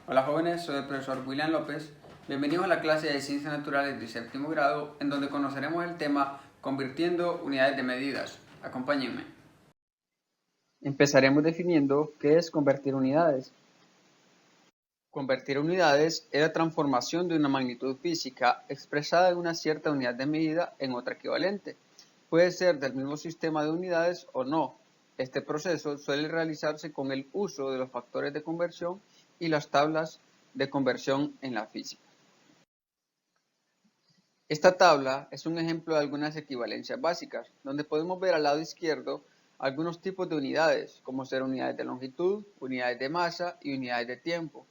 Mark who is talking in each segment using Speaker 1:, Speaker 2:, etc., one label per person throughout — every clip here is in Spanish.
Speaker 1: Hola jóvenes, soy el profesor William López. Bienvenidos a la clase de Ciencias Naturales de séptimo grado, en donde conoceremos el tema convirtiendo unidades de medidas. Acompáñenme. Empezaremos definiendo qué es convertir unidades. Convertir unidades es la transformación de una magnitud física expresada en una cierta unidad de medida en otra equivalente. Puede ser del mismo sistema de unidades o no. Este proceso suele realizarse con el uso de los factores de conversión y las tablas de conversión en la física. Esta tabla es un ejemplo de algunas equivalencias básicas, donde podemos ver al lado izquierdo algunos tipos de unidades, como ser unidades de longitud, unidades de masa y unidades de tiempo.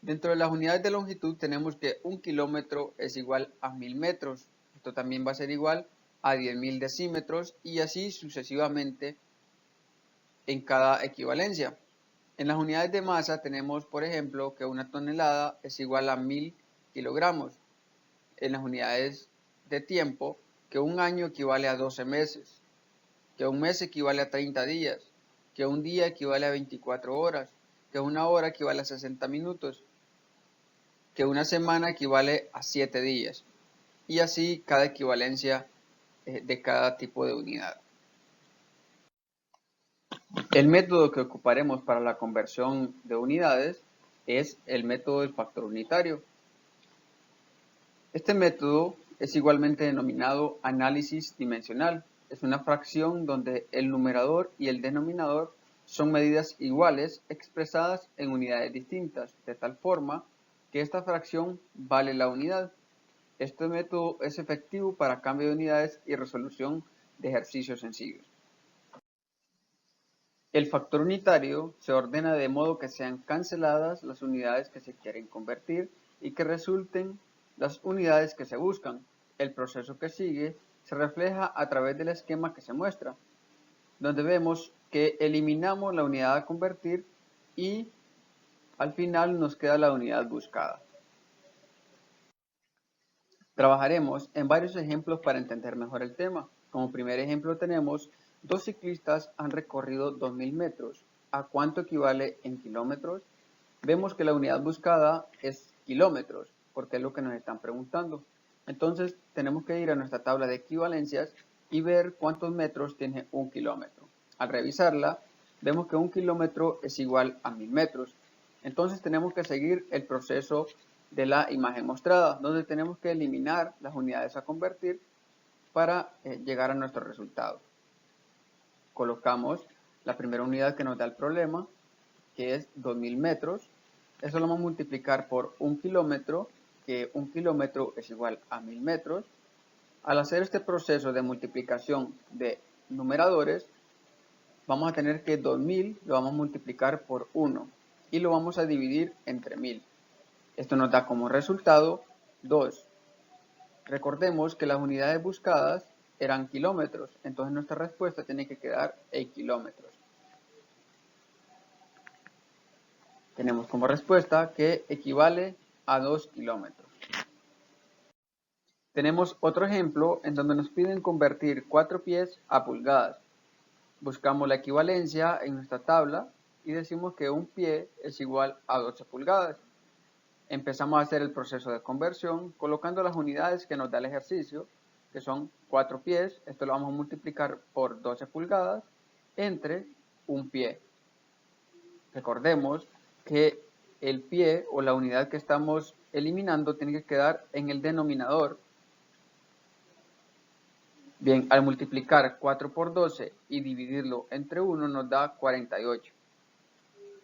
Speaker 1: Dentro de las unidades de longitud tenemos que 1 kilómetro es igual a 1000 metros. Esto también va a ser igual a 10.000 decímetros y así sucesivamente en cada equivalencia. En las unidades de masa tenemos, por ejemplo, que una tonelada es igual a 1000 kilogramos. En las unidades de tiempo, que un año equivale a 12 meses, que un mes equivale a 30 días, que un día equivale a 24 horas, que una hora equivale a 60 minutos, que una semana equivale a 7 días, y así cada equivalencia de cada tipo de unidad. El método que ocuparemos para la conversión de unidades es el método del factor unitario. Este método es igualmente denominado análisis dimensional. Es una fracción donde el numerador y el denominador son medidas iguales expresadas en unidades distintas, de tal forma que esta fracción vale la unidad. Este método es efectivo para cambio de unidades y resolución de ejercicios sencillos. El factor unitario se ordena de modo que sean canceladas las unidades que se quieren convertir y que resulten las unidades que se buscan. El proceso que sigue se refleja a través del esquema que se muestra, donde vemos que eliminamos la unidad a convertir y al final nos queda la unidad buscada. Trabajaremos en varios ejemplos para entender mejor el tema. Como primer ejemplo tenemos, dos ciclistas han recorrido 2000 metros. ¿A cuánto equivale en kilómetros? Vemos que la unidad buscada es kilómetros, porque es lo que nos están preguntando. Entonces tenemos que ir a nuestra tabla de equivalencias y ver cuántos metros tiene un kilómetro. Al revisarla, vemos que un kilómetro es igual a 1000 metros. Entonces tenemos que seguir el proceso de la imagen mostrada, donde tenemos que eliminar las unidades a convertir para llegar a nuestro resultado. Colocamos la primera unidad que nos da el problema, que es 2000 metros. Eso lo vamos a multiplicar por 1 kilómetro, que 1 kilómetro es igual a 1000 metros. Al hacer este proceso de multiplicación de numeradores, vamos a tener que 2000 lo vamos a multiplicar por 1 y lo vamos a dividir entre 1000. Esto nos da como resultado 2. Recordemos que las unidades buscadas eran kilómetros, entonces nuestra respuesta tiene que quedar en kilómetros. Tenemos como respuesta que equivale a 2 kilómetros. Tenemos otro ejemplo en donde nos piden convertir 4 pies a pulgadas. Buscamos la equivalencia en nuestra tabla y decimos que un pie es igual a 12 pulgadas. Empezamos a hacer el proceso de conversión colocando las unidades que nos da el ejercicio, que son 4 pies, esto lo vamos a multiplicar por 12 pulgadas, entre un pie. Recordemos que el pie o la unidad que estamos eliminando tiene que quedar en el denominador. Bien, al multiplicar 4 por 12 y dividirlo entre 1 nos da 48.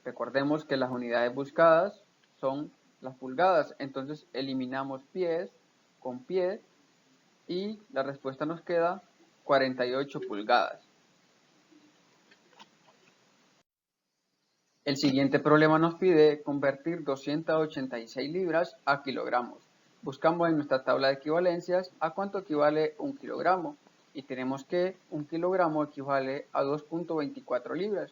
Speaker 1: Recordemos que las unidades buscadas son las pulgadas, entonces eliminamos pies con pie y la respuesta nos queda 48 pulgadas. El siguiente problema nos pide convertir 286 libras a kilogramos. Buscamos en nuestra tabla de equivalencias a cuánto equivale un kilogramo y tenemos que un kilogramo equivale a 2.24 libras.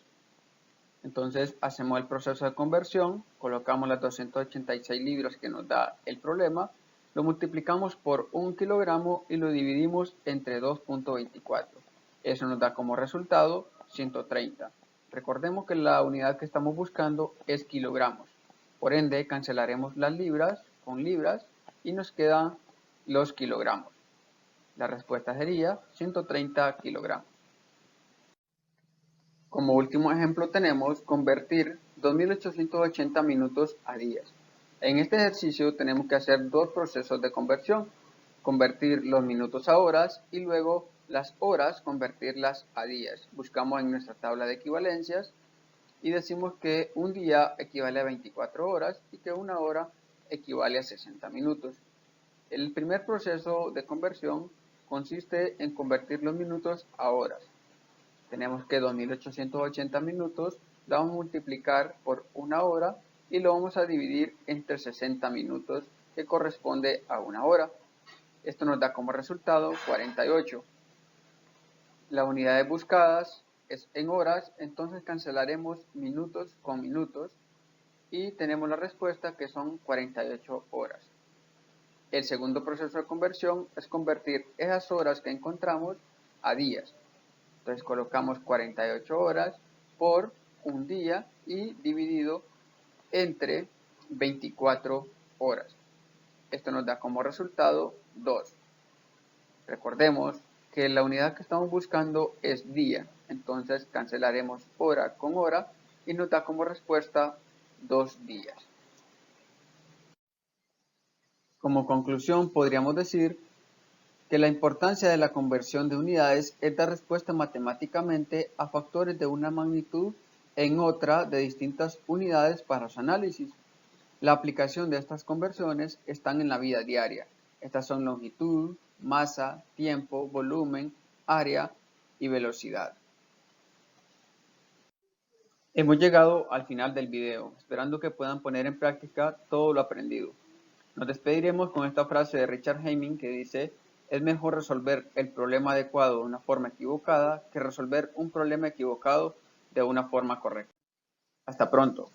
Speaker 1: Entonces hacemos el proceso de conversión, colocamos las 286 libras que nos da el problema, lo multiplicamos por 1 kilogramo y lo dividimos entre 2.24. Eso nos da como resultado 130. Recordemos que la unidad que estamos buscando es kilogramos. Por ende, cancelaremos las libras con libras y nos quedan los kilogramos. La respuesta sería 130 kilogramos. Como último ejemplo tenemos convertir 2880 minutos a días. En este ejercicio tenemos que hacer dos procesos de conversión, convertir los minutos a horas y luego las horas convertirlas a días. Buscamos en nuestra tabla de equivalencias y decimos que un día equivale a 24 horas y que una hora equivale a 60 minutos. El primer proceso de conversión consiste en convertir los minutos a horas. Tenemos que 2880 minutos lo vamos a multiplicar por una hora y lo vamos a dividir entre 60 minutos, que corresponde a una hora. Esto nos da como resultado 48. La unidad buscadas es en horas, entonces cancelaremos minutos con minutos y tenemos la respuesta que son 48 horas. El segundo proceso de conversión es convertir esas horas que encontramos a días. Entonces colocamos 48 horas por un día y dividido entre 24 horas. Esto nos da como resultado 2. Recordemos que la unidad que estamos buscando es día. Entonces cancelaremos hora con hora y nos da como respuesta 2 días. Como conclusión podríamos decir que la importancia de la conversión de unidades es dar respuesta matemáticamente a factores de una magnitud en otra de distintas unidades para su análisis. La aplicación de estas conversiones están en la vida diaria. Estas son longitud, masa, tiempo, volumen, área y velocidad. Hemos llegado al final del video, esperando que puedan poner en práctica todo lo aprendido. Nos despediremos con esta frase de Richard Feynman que dice: es mejor resolver el problema adecuado de una forma equivocada que resolver un problema equivocado de una forma correcta. Hasta pronto.